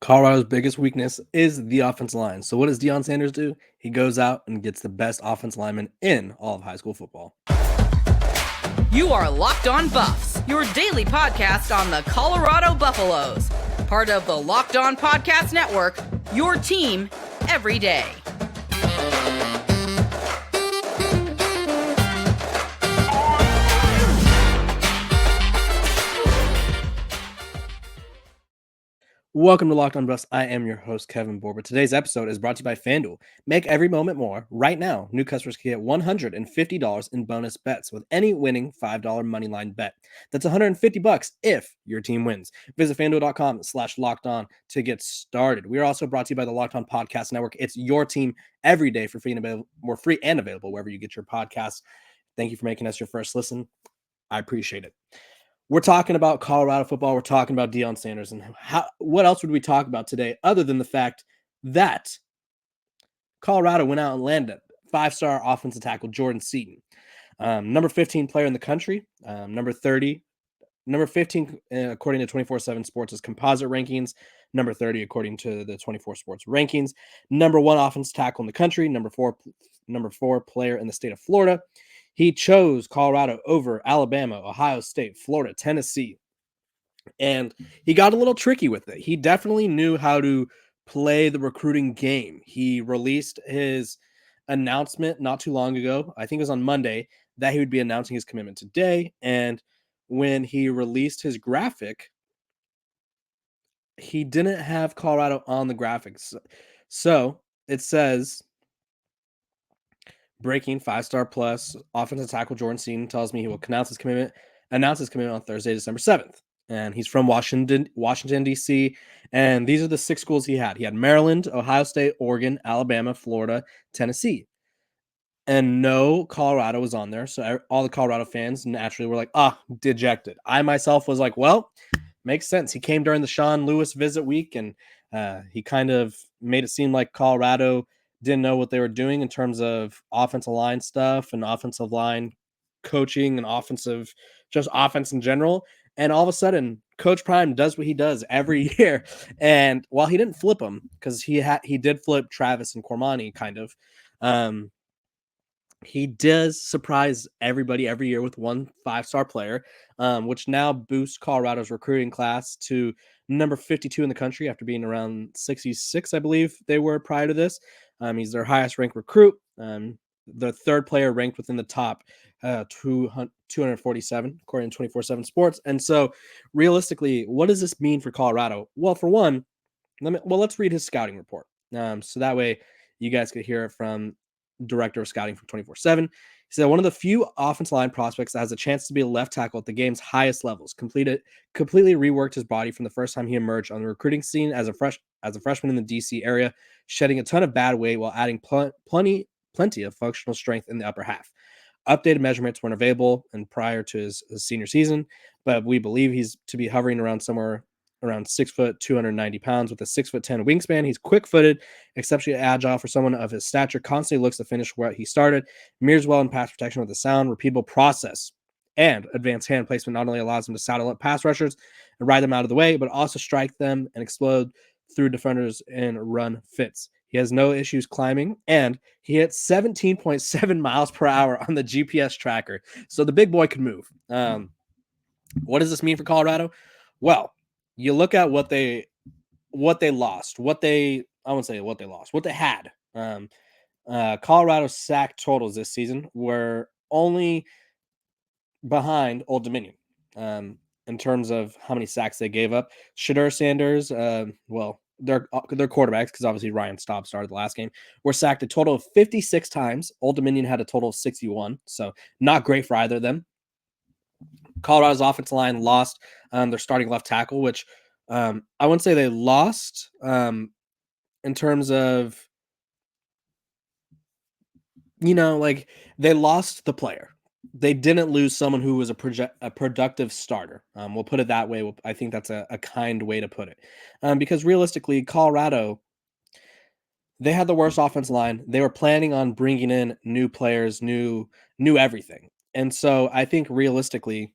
Colorado's biggest weakness is the offensive line. So what does Deion Sanders do? He goes out and gets the best offensive lineman in all of high school football. You are Locked On Buffs, your daily podcast on the Colorado Buffaloes. Part of the Locked On Podcast Network, your team every day. Welcome to Locked On Buffs. I am your host, Kevin Boulder. Today's episode is brought to you by FanDuel. Make every moment more. Right now, new customers can get $150 in bonus bets with any winning $5 moneyline bet. That's $150 if your team wins. Visit FanDuel.com/LockedOn to get started. We are also brought to you by the Locked On Podcast Network. It's your team every day for free and available, more free and available wherever you get your podcasts. Thank you for making us your first listen. I appreciate it. We're talking about Colorado football. We're talking about Deion Sanders. And what else would we talk about today other than the fact that Colorado went out and landed five-star offensive tackle Jordan Seaton, number 15 player in the country, number 15 according to 24/7 Sports' composite rankings, number 30 according to the 24 Sports rankings, number 1 offensive tackle in the country, number four player in the state of Florida. He chose Colorado over Alabama, Ohio State, Florida, Tennessee, and he got a little tricky with it. He definitely knew how to play the recruiting game. He released his announcement not too long ago. I think it was on Monday that he would be announcing his commitment today. And when he released his graphic, he didn't have Colorado on the graphics. So it says, breaking 5-star plus offensive tackle Jordan Seaton tells me he will announce his commitment on Thursday, December 7th. And he's from Washington, D.C. And these are the 6 schools he had. He had Maryland, Ohio State, Oregon, Alabama, Florida, Tennessee. And no Colorado was on there. So all the Colorado fans naturally were like, dejected. I myself was like, well, makes sense. He came during the Sean Lewis visit week, and he kind of made it seem like Colorado didn't know what they were doing in terms of offensive line stuff and offensive line coaching and offense in general. And all of a sudden, Coach Prime does what he does every year. And while he didn't flip him, because he did flip Travis and Cormani kind of, he does surprise everybody every year with one 5-star player, which now boosts Colorado's recruiting class to number 52 in the country after being around 66, I believe they were prior to this. He's their highest ranked recruit, the third player ranked within the top 247, according to 24/7 Sports. And so realistically, what does this mean for Colorado? Well, for one, let's read his scouting report. So that way you guys could hear it from director of scouting from 24/7. He said one of the few offensive line prospects that has a chance to be a left tackle at the game's highest levels. Completely reworked his body from the first time he emerged on the recruiting scene as a freshman in the DC area, shedding a ton of bad weight while adding plenty of functional strength in the upper half. Updated measurements weren't available and prior to his senior season, but we believe he's to be hovering around somewhere around 6 foot, 290 pounds with a 6'10" wingspan. He's quick-footed, exceptionally agile for someone of his stature, constantly looks to finish where he started, mirrors well in pass protection with a sound, repeatable process, and advanced hand placement not only allows him to saddle up pass rushers and ride them out of the way, but also strike them and explode through defenders in run fits. He has no issues climbing, and he hit 17.7 miles per hour on the GPS tracker. So the big boy can move. What does this mean for Colorado? Well, you look at what they lost, what they had. Colorado's sack totals this season were only behind Old Dominion in terms of how many sacks they gave up. Jordan Sanders, their quarterbacks, because obviously Ryan Staub started the last game, were sacked a total of 56 times. Old Dominion had a total of 61, so not great for either of them. Colorado's offensive line lost their starting left tackle, which I wouldn't say they lost in terms of, they lost the player. They didn't lose someone who was a productive starter. We'll put it that way. I think that's a kind way to put it. Because realistically, Colorado, they had the worst offensive line. They were planning on bringing in new players, new everything. And so I think realistically,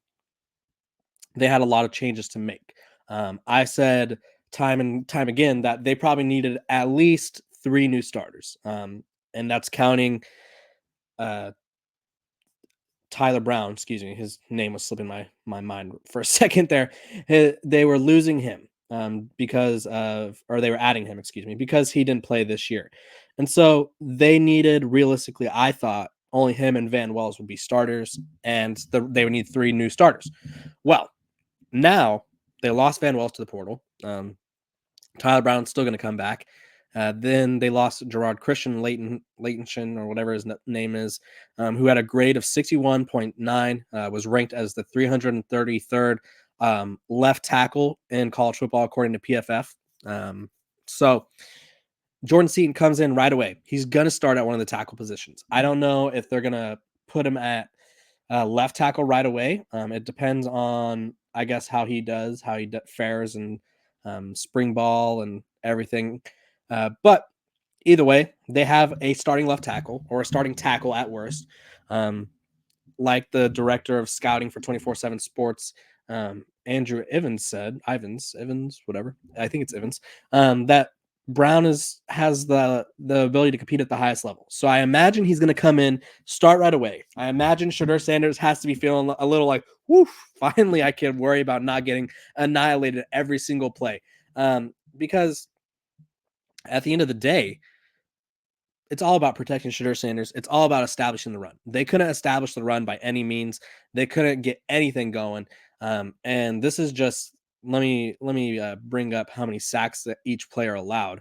they had a lot of changes to make. I said time and time again that they probably needed at least 3 new starters. And that's counting uh, Tyler Brown, excuse me, his name was slipping my mind for a second there. They were losing him because of, or they were adding him, excuse me, because he didn't play this year. And so they needed, realistically, I thought only him and Van Wells would be starters, and they would need 3 new starters. Well, now they lost Van Wells to the portal. Tyler Brown's still going to come back. Then they lost Gerard Christian Leighton or whatever his name is, who had a grade of 61.9, was ranked as the 333rd left tackle in college football according to PFF. So Jordan Seaton comes in right away. He's going to start at one of the tackle positions. I don't know if they're going to put him at left tackle right away. It depends on, I guess, how he fares and spring ball and everything. But either way, they have a starting left tackle or a starting tackle at worst. Like the director of scouting for 24/7 Sports, Andrew Evans, whatever. I think it's Evans. That Brown has the ability to compete at the highest level. So I imagine he's going to come in, start right away. I imagine Jordan Sanders has to be feeling a little like, woof, finally I can worry about not getting annihilated every single play. Because at the end of the day, it's all about protecting Shadur Sanders. It's all about establishing the run. They couldn't establish the run by any means. They couldn't get anything going. And this is just let me bring up how many sacks that each player allowed.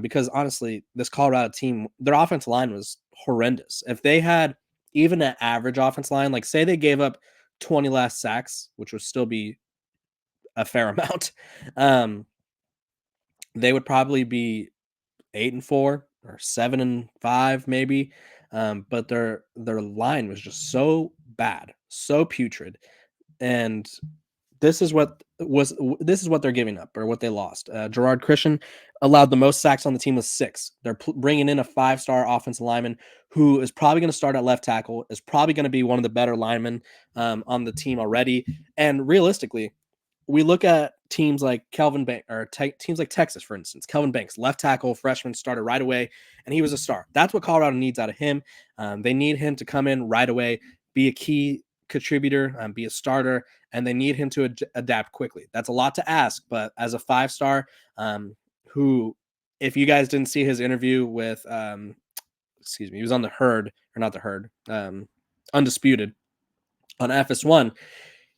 Because honestly, this Colorado team, their offensive line was horrendous. If they had even an average offensive line, like say they gave up 20 less sacks, which would still be a fair amount, they would probably be 8-4 or 7-5 maybe. But their line was just so bad, so putrid, and this is what they're giving up or what they lost. Gerard Christian allowed the most sacks on the team with 6. They're bringing in a 5-star offensive lineman who is probably going to start at left tackle, is probably going to be one of the better linemen on the team already. And realistically, we look at teams like teams like Texas, for instance. Kelvin Banks, left tackle, freshman, started right away, and he was a star. That's what Colorado needs out of him. They need him to come in right away, be a key contributor, be a starter, and they need him to adapt quickly. That's a lot to ask, but as a 5-star, who, if you guys didn't see his interview with, he was on the Herd, or not the Herd, Undisputed on FS1,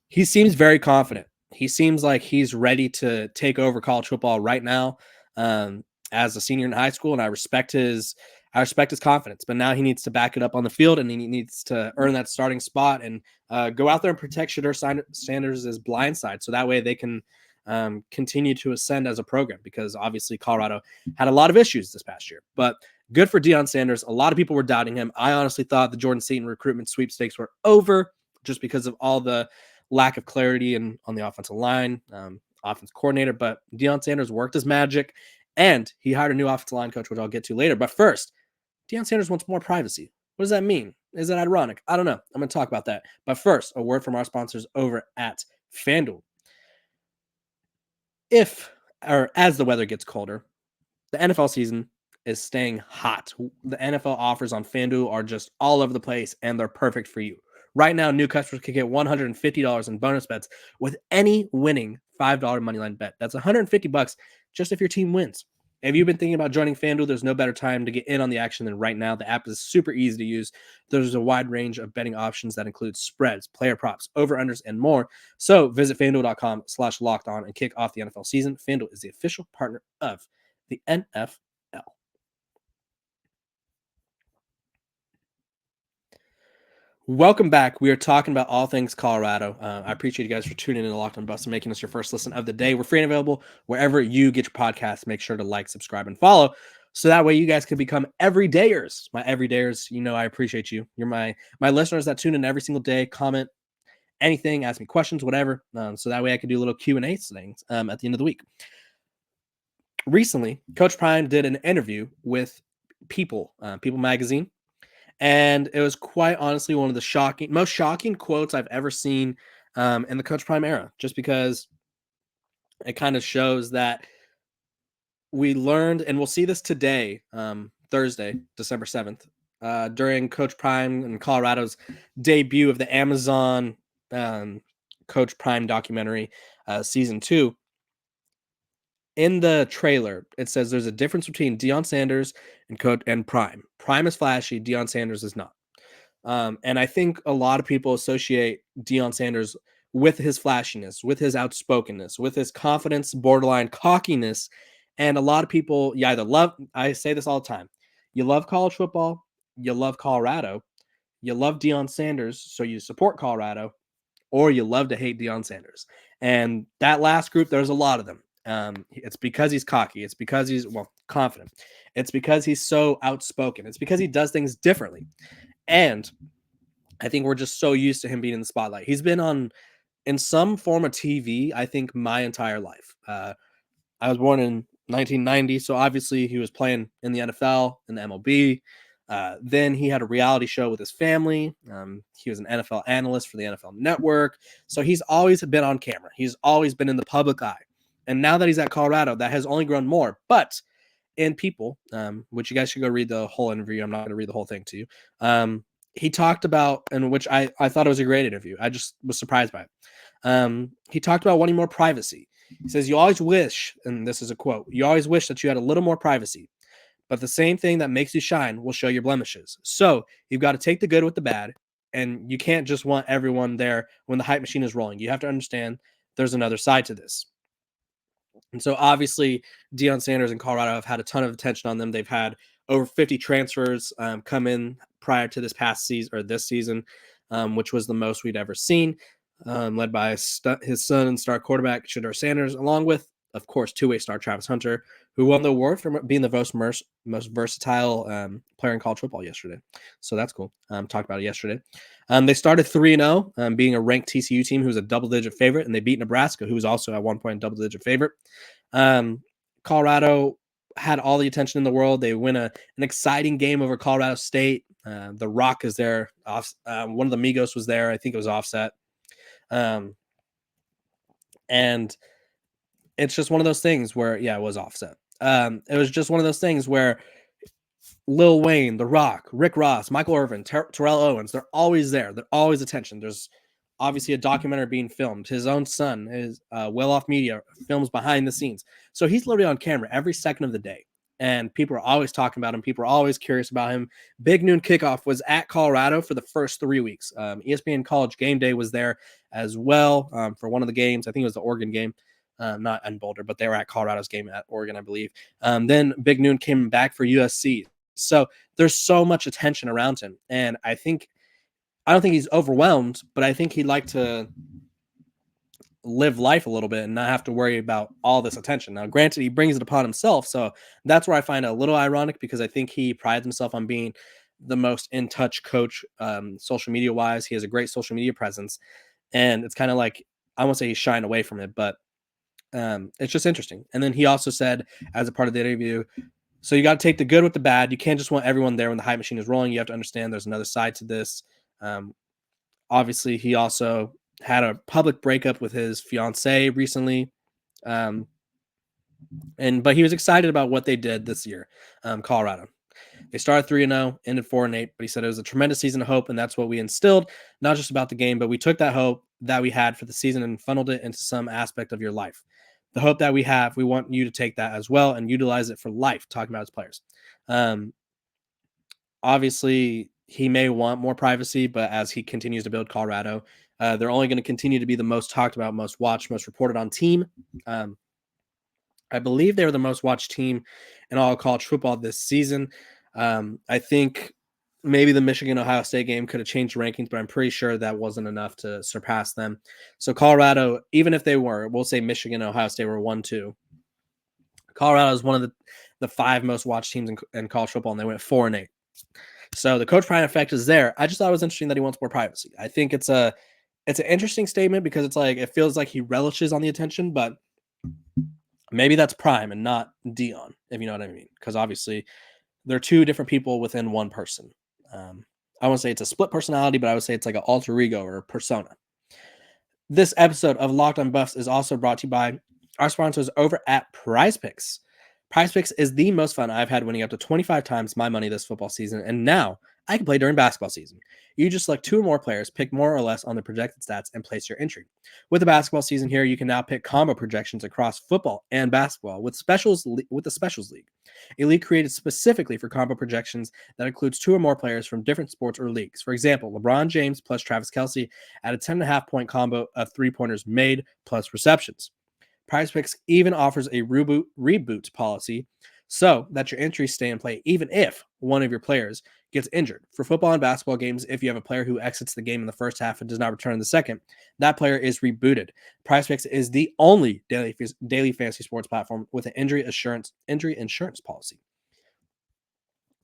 he seems very confident. He seems like he's ready to take over college football right now, as a senior in high school, and I respect his confidence. But now he needs to back it up on the field, and he needs to earn that starting spot and go out there and protect Shadur Sanders' blind side, so that way they can continue to ascend as a program. Because obviously Colorado had a lot of issues this past year, but good for Deion Sanders. A lot of people were doubting him. I honestly thought the Jordan Seaton recruitment sweepstakes were over just because of all the lack of clarity on the offensive line, offensive coordinator. But Deion Sanders worked his magic, and he hired a new offensive line coach, which I'll get to later. But first, Deion Sanders wants more privacy. What does that mean? Is that ironic? I don't know. I'm going to talk about that. But first, a word from our sponsors over at FanDuel. As the weather gets colder, the NFL season is staying hot. The NFL offers on FanDuel are just all over the place, and they're perfect for you. Right now, new customers can get $150 in bonus bets with any winning $5 moneyline bet. That's $150 just if your team wins. If you've been thinking about joining FanDuel, there's no better time to get in on the action than right now. The app is super easy to use. There's a wide range of betting options that include spreads, player props, over-unders, and more. So visit FanDuel.com/lockedon and kick off the NFL season. FanDuel is the official partner of the NFL. Welcome back. We are talking about all things Colorado. I appreciate you guys for tuning in to Locked On Buffs and making us your first listen of the day. We're free and available wherever you get your podcasts. Make sure to like, subscribe, and follow, so that way you guys can become everydayers. My everydayers, I appreciate you. You're my listeners that tune in every single day, comment anything, ask me questions, whatever. So that way I can do little Q&A things at the end of the week. Recently, Coach Prime did an interview with People Magazine. And it was quite honestly one of the most shocking quotes I've ever seen in the Coach Prime era, just because it kind of shows that we learned, and we'll see this today, Thursday, December 7th, during Coach Prime and Colorado's debut of the Amazon Coach Prime documentary, season 2. In the trailer, it says there's a difference between Deion Sanders and Prime. Prime is flashy, Deion Sanders is not. And I think a lot of people associate Deion Sanders with his flashiness, with his outspokenness, with his confidence, borderline cockiness. And a lot of people, you either love, I say this all the time, you love college football, you love Colorado, you love Deion Sanders, so you support Colorado, or you love to hate Deion Sanders. And that last group, there's a lot of them. It's because he's cocky. It's because he's, confident. It's because he's so outspoken. It's because he does things differently. And I think we're just so used to him being in the spotlight. He's been on in some form of TV, I think, my entire life. I was born in 1990, so obviously he was playing in the NFL, in the MLB. Then he had a reality show with his family. He was an NFL analyst for the NFL Network. So he's always been on camera. He's always been in the public eye. And now that he's at Colorado, that has only grown more. But in People, which you guys should go read the whole interview. I'm not going to read the whole thing to you. He talked about, and which I thought it was a great interview. I just was surprised by it. He talked about wanting more privacy. He says, you always wish, and this is a quote, you always wish that you had a little more privacy, but the same thing that makes you shine will show your blemishes. So you've got to take the good with the bad, and you can't just want everyone there when the hype machine is rolling. You have to understand there's another side to this. And so obviously Deion Sanders and Colorado have had a ton of attention on them. They've had over 50 transfers come in prior to this past season, or this season, which was the most we'd ever seen, led by his son and star quarterback Jordan Sanders, along with, of course, two-way star Travis Hunter, who won the award for being the most versatile player in college football yesterday. So that's cool. Talked about it yesterday. They started 3-0, being a ranked TCU team who was a double-digit favorite, and they beat Nebraska, who was also at one point a double-digit favorite. Colorado had all the attention in the world. They win an exciting game over Colorado State. The Rock is there. One of the Migos was there. I think it was Offset. And it's just one of those things where, it was Offset. It was just one of those things where Lil Wayne, The Rock, Rick Ross, Michael Irvin, Terrell Owens, they're always there. They're always attention. There's obviously a documentary being filmed. His own son is Well Off Media films behind the scenes. So he's literally on camera every second of the day. And people are always talking about him. People are always curious about him. Big Noon Kickoff was at Colorado for the first 3 weeks. ESPN College Game Day was there as well for one of the games. I think it was the Oregon game. Not in Boulder, but they were at Colorado's game at Oregon, I believe. Then Big Noon came back for USC. So there's so much attention around him. And I don't think he's overwhelmed, but I think he'd like to live life a little bit and not have to worry about all this attention. Now, granted, he brings it upon himself. So that's where I find it a little ironic, because I think he prides himself on being the most in touch coach, social media wise. He has a great social media presence, and it's kind of like, I won't say he's shying away from it, but it's just interesting. And then he also said, as a part of the interview, so you got to take the good with the bad. You can't just want everyone there when the hype machine is rolling. You have to understand there's another side to this. Obviously, he also had a public breakup with his fiance recently. But he was excited about what they did this year, Colorado. They started 3-0, ended 4-8, but he said it was a tremendous season of hope, and that's what we instilled, not just about the game, but we took that hope that we had for the season and funneled it into some aspect of your life. The hope that we have, we want you to take that as well and utilize it for life, talking about his players. Obviously, he may want more privacy, but as he continues to build Colorado, they're only going to continue to be the most talked about, most watched, most reported on team. I believe they were the most watched team in all college football this season. I think maybe the Michigan-Ohio State game could have changed the rankings, but I'm pretty sure that wasn't enough to surpass them. So Colorado, even if they were, we'll say Michigan and Ohio State were 1-2. Colorado is one of the 5 most watched teams in college football, and they went 4-8. So the Coach Prime effect is there. I just thought it was interesting that he wants more privacy. I think it's an interesting statement, because it's like, it feels like he relishes on the attention, but maybe that's Prime and not Deion, if you know what I mean. Because obviously they're 2 different people within one person. I won't say it's a split personality, but I would say it's like an alter ego or persona. This episode of Locked on Buffs is also brought to you by our sponsors over at Prize Picks. PrizePicks is the most fun I've had, winning up to 25 times my money this football season, and now I can play during basketball season. You just select 2 or more players, pick more or less on the projected stats, and place your entry. With the basketball season here, you can now pick combo projections across football and basketball with the Specials League, a league created specifically for combo projections that includes 2 or more players from different sports or leagues. For example, LeBron James plus Travis Kelce at a 10.5-point combo of 3-pointers made plus receptions. PrizePicks even offers a reboot policy so that your entries stay in play even if one of your players gets injured. For football and basketball games, if you have a player who exits the game in the first half and does not return in the second, that player is rebooted. PrizePicks is the only daily fantasy sports platform with an injury insurance policy.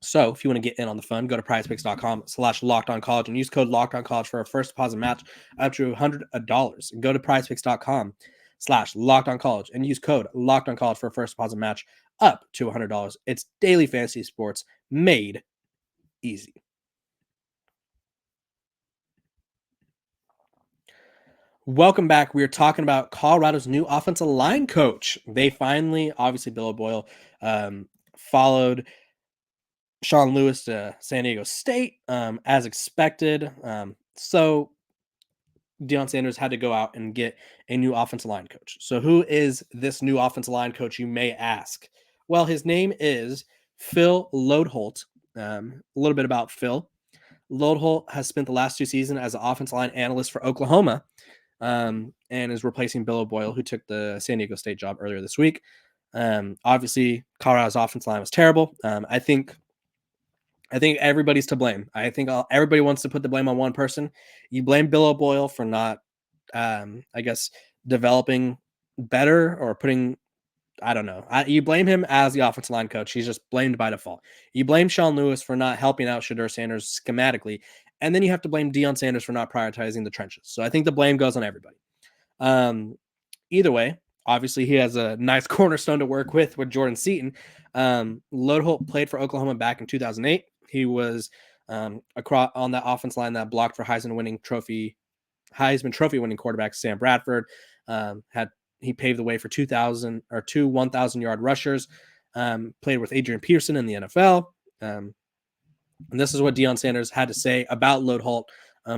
So if you want to get in on the fun, go to prizepicks.com/lockedoncollege and use code lockedoncollege for a first deposit match up to $100. Go to prizepicks.com/lockedoncollege and use code lockedoncollege for a first deposit match up to $100. It's daily fantasy sports made easy. Welcome back. We are talking about Colorado's new offensive line coach. They finally, obviously, Bill O'Boyle followed Sean Lewis to San Diego State, as expected. So Deion Sanders had to go out and get a new offensive line coach. So who is this new offensive line coach, you may ask? Well, his name is Phil Loadholt. A little bit about Phil. Loadholt has spent the last 2 seasons as an offensive line analyst for Oklahoma, and is replacing Bill O'Boyle, who took the San Diego State job earlier this week. Obviously, Colorado's offensive line was terrible. I think everybody's to blame. I think everybody wants to put the blame on one person. You blame Bill O'Boyle for not, developing better or putting, I don't know. You blame him as the offensive line coach. He's just blamed by default. You blame Sean Lewis for not helping out Shedeur Sanders schematically. And then you have to blame Deion Sanders for not prioritizing the trenches. So I think the blame goes on everybody. Either way, obviously he has a nice cornerstone to work with Jordan Seaton. Loadholt played for Oklahoma back in 2008. He was across on that offense line that blocked for Heisman Trophy winning quarterback Sam Bradford. He paved the way for 2 1,000-yard rushers. Played with Adrian Peterson in the NFL. And this is what Deion Sanders had to say about Loadholt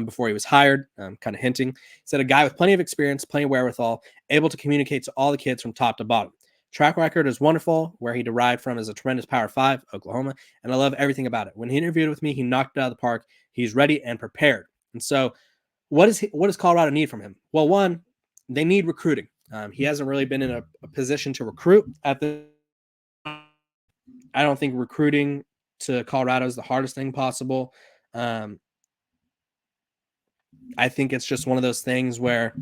before he was hired, kind of hinting. He said, a guy with plenty of experience, plenty of wherewithal, able to communicate to all the kids from top to bottom. Track record is wonderful. Where he derived from is a tremendous Power 5, Oklahoma, and I love everything about it. When he interviewed with me, he knocked it out of the park. He's ready and prepared. And so what does Colorado need from him? Well, one, they need recruiting. He hasn't really been in a position to recruit at the. I don't think recruiting to Colorado is the hardest thing possible. I think it's just one of those things where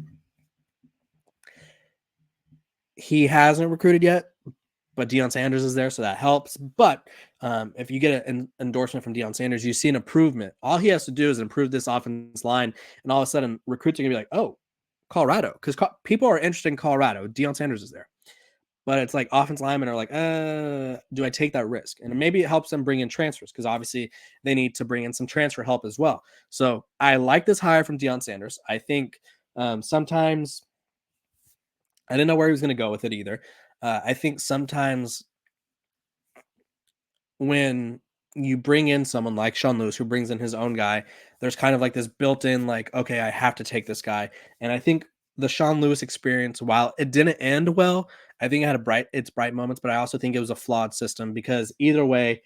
he hasn't recruited yet, but Deion Sanders is there, so that helps. But if you get an endorsement from Deion Sanders, you see an improvement. All he has to do is improve this offense line, and all of a sudden, recruits are going to be like, oh, Colorado, because people are interested in Colorado. Deion Sanders is there. But it's like offense linemen are like, do I take that risk? And maybe it helps them bring in transfers because obviously they need to bring in some transfer help as well. So I like this hire from Deion Sanders. I think sometimes I didn't know where he was going to go with it either. I think sometimes when you bring in someone like Sean Lewis, who brings in his own guy, there's kind of like this built-in, like, okay, I have to take this guy. And I think the Sean Lewis experience, while it didn't end well, I think it had its bright moments, but I also think it was a flawed system because either way,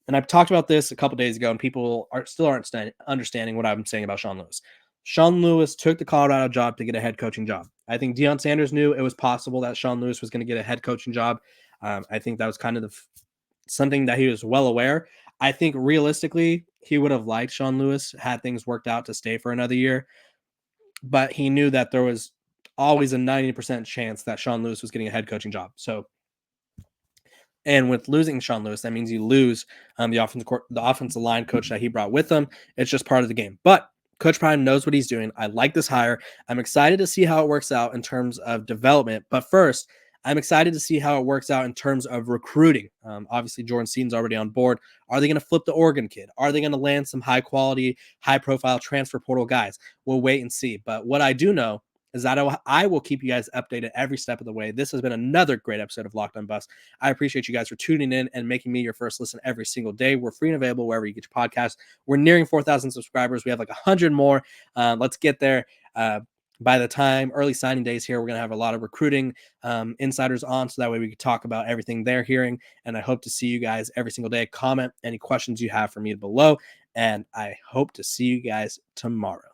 and I've talked about this a couple days ago, and people aren't understanding what I'm saying about Sean Lewis. Sean Lewis took the Colorado job to get a head coaching job. I think Deion Sanders knew it was possible that Sean Lewis was going to get a head coaching job. I think that was kind of something that he was well aware. I think realistically, he would have liked Sean Lewis had things worked out to stay for another year, but he knew that there was always a 90% chance that Sean Lewis was getting a head coaching job. So, and with losing Sean Lewis, that means you lose the offensive line coach that he brought with him. It's just part of the game. But Coach Prime knows what he's doing. I like this hire. I'm excited to see how it works out in terms of development. But first, I'm excited to see how it works out in terms of recruiting. Obviously, Jordan Seaton's already on board. Are they going to flip the Oregon kid? Are they going to land some high-quality, high-profile transfer portal guys? We'll wait and see. But what I do know is that I will keep you guys updated every step of the way. This has been another great episode of Locked On Buffs. I appreciate you guys for tuning in and making me your first listen every single day. We're free and available wherever you get your podcasts. We're nearing 4,000 subscribers. We have like 100 more. Let's get there. By the time early signing days here, we're going to have a lot of recruiting insiders on, so that way we can talk about everything they're hearing. And I hope to see you guys every single day. Comment any questions you have for me below, and I hope to see you guys tomorrow.